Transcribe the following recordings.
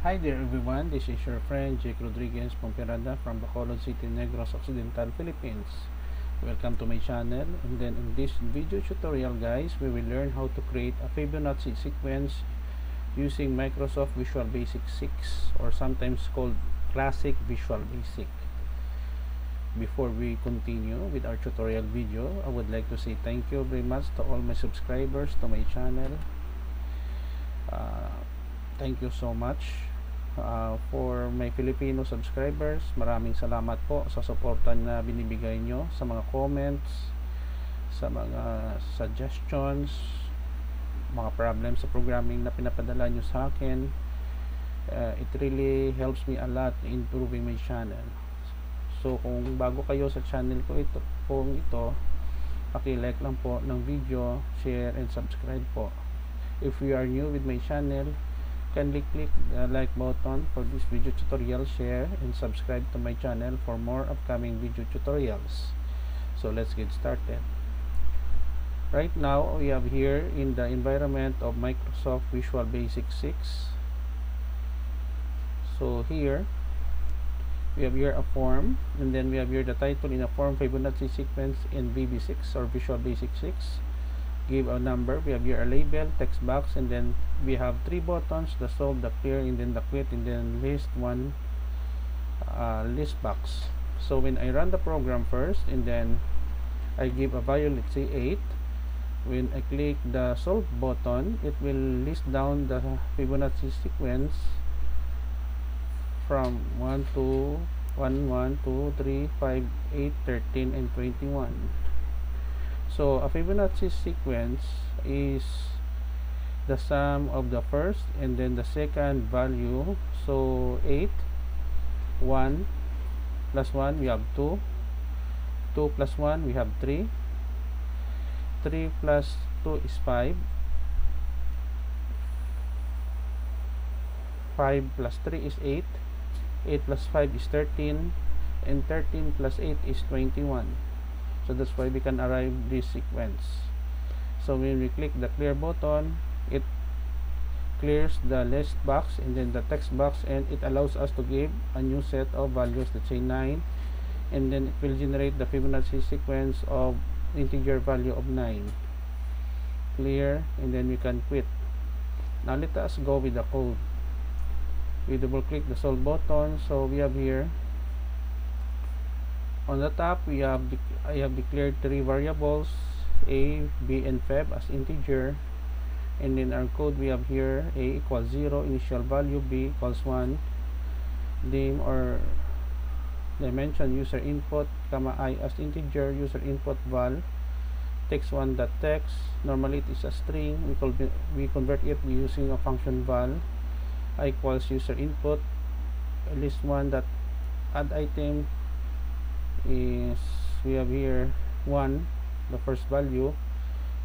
Hi there everyone, this is your friend Jake Rodriguez Pomperada from Bacolod City, Negros Occidental Philippines. Welcome to my channel, and then in this video tutorial guys, we will learn how to create a Fibonacci sequence using Microsoft Visual Basic 6, or sometimes called Classic Visual Basic. Before we continue with our tutorial video, I would like to say thank you very much to all my subscribers to my channel. Thank you so much. For my Filipino subscribers, maraming salamat po sa suporta na binibigay nyo, sa mga comments, sa mga suggestions, mga problems sa programming na pinapadala nyo sa akin. It really helps me a lot in improving my channel. So kung bago kayo sa channel ko ito, paki-like lang po ng video, share and subscribe po. If you are new with my channel, kindly click the like button for this video tutorial, share and subscribe to my channel for more upcoming video tutorials. So let's get started. Right now we have here in the environment of Microsoft Visual Basic 6. So here we have here a form, and then we have here the title in a form Fibonacci Sequence in VB6 or Visual Basic 6. Give a number. We have here a label, text box, and then we have three buttons: the solve, the clear, and then the quit, and then list box. So when I run the program first, and then I give a value, let's say 8. When I click the solve button, it will list down the Fibonacci sequence from 1 to 1, 1, 2, 3, 5, 8, 13, and 21. So a Fibonacci sequence is the sum of the first and then the second value. So 8, 1 plus 1 we have 2, 2 plus 1 we have 3, 3 plus 2 is 5, 5 plus 3 is 8, 8 plus 5 is 13, and 13 plus 8 is 21. So that's why we can arrive this sequence. So when we click the clear button, it clears the list box and then the text box, and it allows us to give a new set of values, let's say 9, and then it will generate the Fibonacci sequence of integer value of 9. Clear, and then we can quit. Now let us go with the code. We double click the solve button. So we have here on the top I have declared three variables, a, b, and feb as integer, and in our code we have here a equals 0 initial value, b equals 1, name or dimension user input, comma I as integer, user input val, text1 dot text, normally it is a string, we convert it using a function val, I equals user input, list1 dot add item is we have here 1, the first value,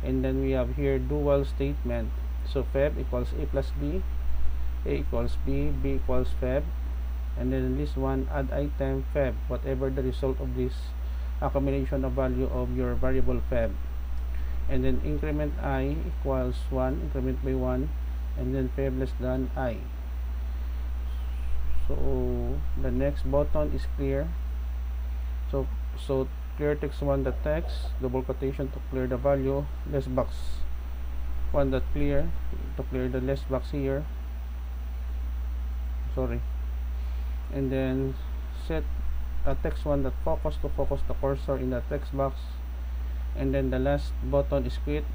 and then we have here dual statement. So feb equals a plus b, a equals b, b equals feb, and then list 1 add item feb, whatever the result of this accumulation of value of your variable feb, and then increment I equals 1, increment by 1, and then feb less than I. So the next button is clear. So clear text1 dot text, double quotation to clear the value, list box 1 dot clear to clear the list box here, and then set a text1 dot focus to focus the cursor in the text box, and then the last button is quit.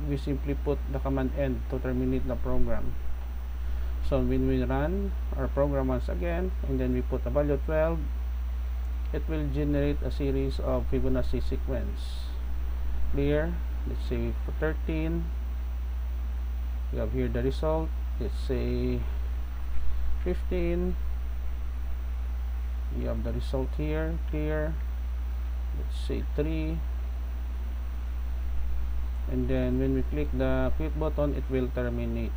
We simply put the command end to terminate the program. So when we run our program once again, and then we put a value 12, it will generate a series of Fibonacci sequence. Clear, let's say for 13, we have here the result, let's say 15, we have the result here, clear, let's say 3, and then when we click the quit button, it will terminate.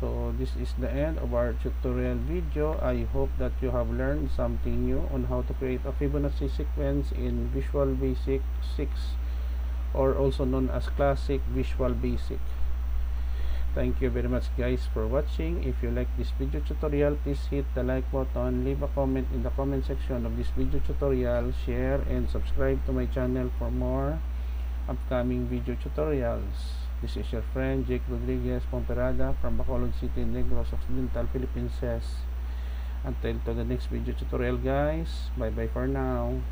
So this is the end of our tutorial video. I hope that you have learned something new on how to create a Fibonacci sequence in Visual Basic 6, or also known as Classic Visual Basic. Thank you very much guys for watching. If you like this video tutorial, please hit the like button, leave a comment in the comment section of this video tutorial, share and subscribe to my channel for more upcoming video tutorials. This is your friend Jake Rodriguez Pomperada from Bacolod City, Negros Occidental Philippines. Until to the next video tutorial guys, bye bye for now.